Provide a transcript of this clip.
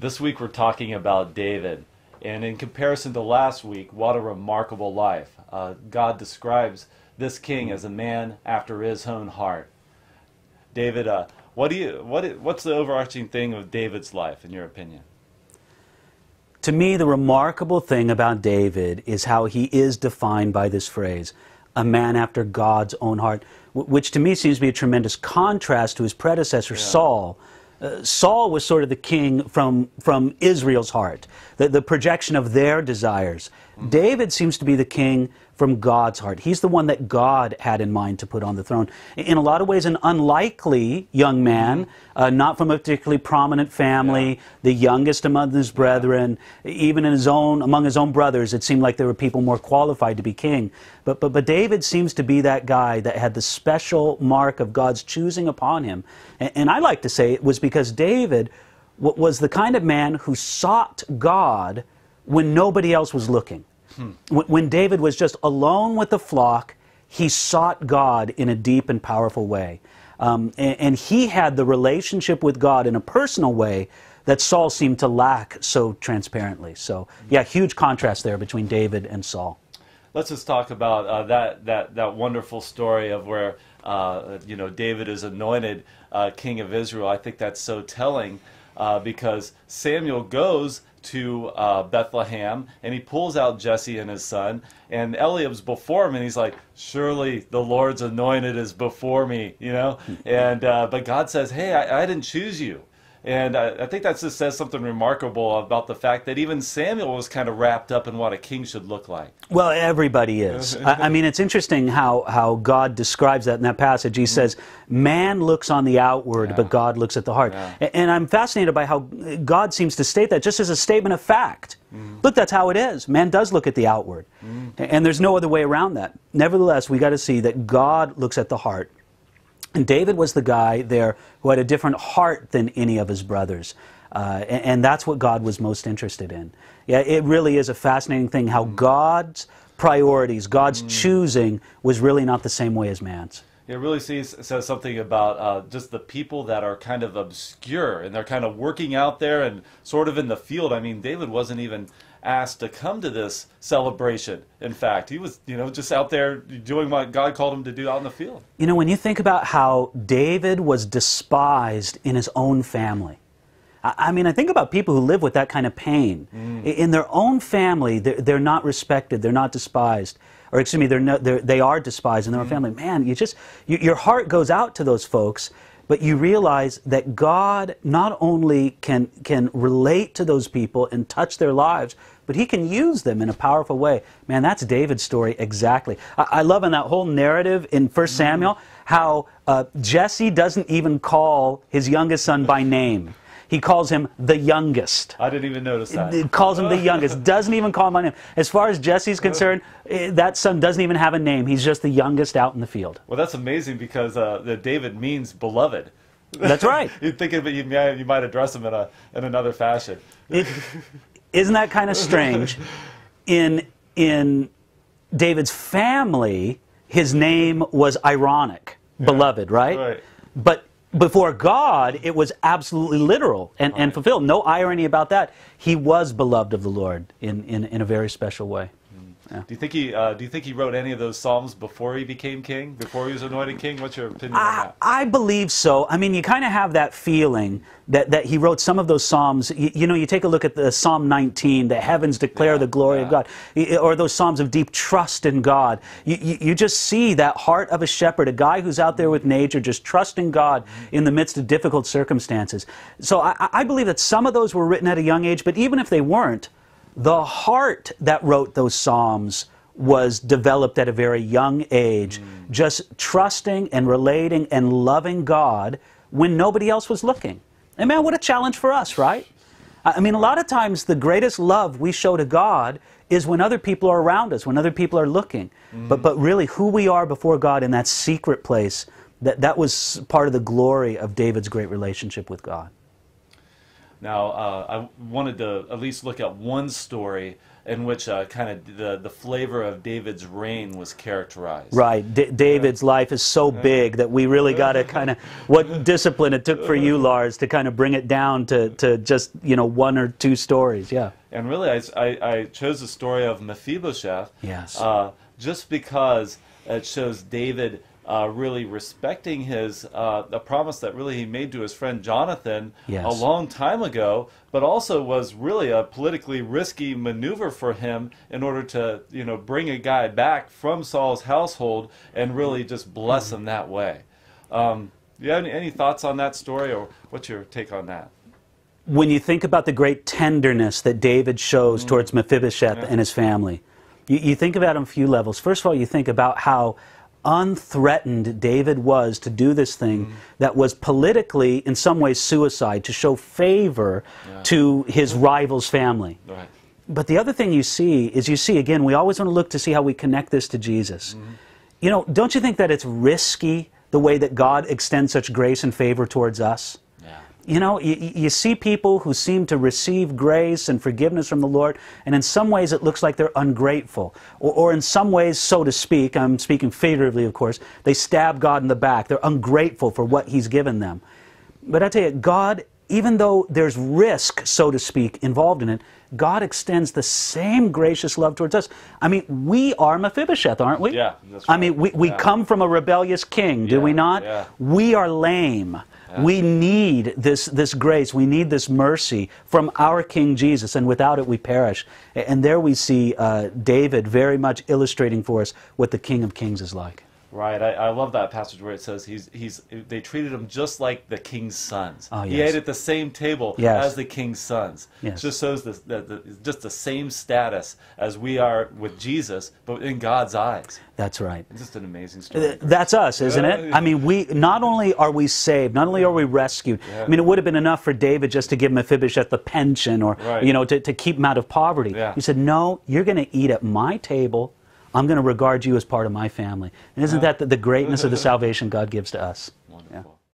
This week we're talking about David, and in comparison to last week, what a remarkable life. God describes this king as a man after his own heart. David, what's the overarching thing of David's life, in your opinion? To me, the remarkable thing about David is how he is defined by this phrase, a man after God's own heart, which to me seems to be a tremendous contrast to his predecessor, Saul. Saul was sort of the king from Israel's heart, the projection of their desires. David seems to be the king from God's heart. He's the one that God had in mind to put on the throne. In a lot of ways, an unlikely young man, not from a particularly prominent family, the youngest among his brethren, even in among his own brothers, it seemed like there were people more qualified to be king. But David seems to be that guy that had the special mark of God's choosing upon him. And I like to say it was because David was the kind of man who sought God when nobody else was looking. When David was just alone with the flock, he sought God in a deep and powerful way. And he had the relationship with God in a personal way that Saul seemed to lack so transparently. So, yeah, huge contrast there between David and Saul. Let's just talk about that wonderful story of where David is anointed king of Israel. I think that's so telling because Samuel goes to Bethlehem, and he pulls out Jesse and his son, and Eliab's before him, and he's like, surely the Lord's anointed is before me, and but God says, hey, I didn't choose you. And I think that just says something remarkable about the fact that even Samuel was kind of wrapped up in what a king should look like. Well, everybody is. I mean, it's interesting how God describes that in that passage. He says, man looks on the outward, but God looks at the heart. And I'm fascinated by how God seems to state that just as a statement of fact. Look, that's how it is. Man does look at the outward. And there's no other way around that. Nevertheless, we got to see that God looks at the heart. And David was the guy there who had a different heart than any of his brothers. And that's what God was most interested in. Yeah, it really is a fascinating thing how God's priorities, God's choosing, was really not the same way as man's. It really says something about just the people that are kind of obscure, and they're kind of working out there and sort of in the field. I mean, David wasn't even asked to come to this celebration. In fact, he was, just out there doing what God called him to do out in the field. When you think about how David was despised in his own family, I mean, I think about people who live with that kind of pain. In their own family, they're not respected, they're not despised. Or excuse me, they are despised in their own family. Man, your heart goes out to those folks, but you realize that God not only can relate to those people and touch their lives, but He can use them in a powerful way. Man, that's David's story exactly. I love in that whole narrative in 1 Samuel how Jesse doesn't even call his youngest son by name. He calls him the youngest. I didn't even notice that. He calls him the youngest. Doesn't even call him by name. As far as Jesse's concerned, that son doesn't even have a name. He's just the youngest out in the field. Well, that's amazing because David means beloved. That's right. You'd think of it, you might address him in another fashion. Isn't that kind of strange? In David's family, his name was ironic, beloved, right? Right. But before God, it was absolutely literal and fulfilled. No irony about that. He was beloved of the Lord in a very special way. Yeah. Do you think he wrote any of those psalms before he became king, before he was anointed king? What's your opinion on that? I believe so. I mean, you kind of have that feeling that he wrote some of those psalms. You take a look at the Psalm 19, the heavens declare the glory of God, or those psalms of deep trust in God. You just see that heart of a shepherd, a guy who's out there with nature, just trusting God in the midst of difficult circumstances. So I believe that some of those were written at a young age, but even if they weren't, the heart that wrote those psalms was developed at a very young age, just trusting and relating and loving God when nobody else was looking. And man, what a challenge for us, right? I mean, a lot of times the greatest love we show to God is when other people are around us, when other people are looking. But really who we are before God in that secret place, that was part of the glory of David's great relationship with God. Now, I wanted to at least look at one story in which kind of the flavor of David's reign was characterized. Right. David's life is so big that we really got to kind of, what discipline it took for you, Lars, to kind of bring it down to just, you know, one or two stories. Yeah. And really, I chose the story of Mephibosheth. Yes. Just because it shows David really respecting his the promise that really he made to his friend Jonathan Yes. a long time ago, but also was really a politically risky maneuver for him in order to, you know, bring a guy back from Saul's household and really just bless him that way. Do you have any thoughts on that story, or what's your take on that? When you think about the great tenderness that David shows towards Mephibosheth and his family, you think about it on a few levels. First of all, you think about how unthreatened David was to do this thing that was politically, in some ways, suicide, to show favor to his rival's family. Right. But the other thing you see is, again, we always want to look to see how we connect this to Jesus. You know, don't you think that it's risky the way that God extends such grace and favor towards us? You know, you see people who seem to receive grace and forgiveness from the Lord, and in some ways it looks like they're ungrateful. Or in some ways, so to speak, I'm speaking figuratively, of course, they stab God in the back. They're ungrateful for what He's given them. But I tell you, God, even though there's risk, so to speak, involved in it, God extends the same gracious love towards us. I mean, we are Mephibosheth, aren't we? Yeah, that's right. I mean, we come from a rebellious king, do we not? Yeah. We are lame. We need this grace, we need this mercy from our King Jesus, and without it we perish. And there we see David very much illustrating for us what the King of Kings is like. Right, I love that passage where it says they treated him just like the king's sons. Oh, yes. He ate at the same table Yes. as the king's sons. Yes. It just shows just the same status as we are with Jesus, but in God's eyes. That's right. It's just an amazing story. That's us, isn't it? I mean, we not only are we saved, not only are we rescued. I mean, it would have been enough for David just to give Mephibosheth the pension, or you know, to keep him out of poverty. He said, "No, you're going to eat at my table. I'm going to regard you as part of my family." And isn't that the greatness of the salvation God gives to us? Wonderful.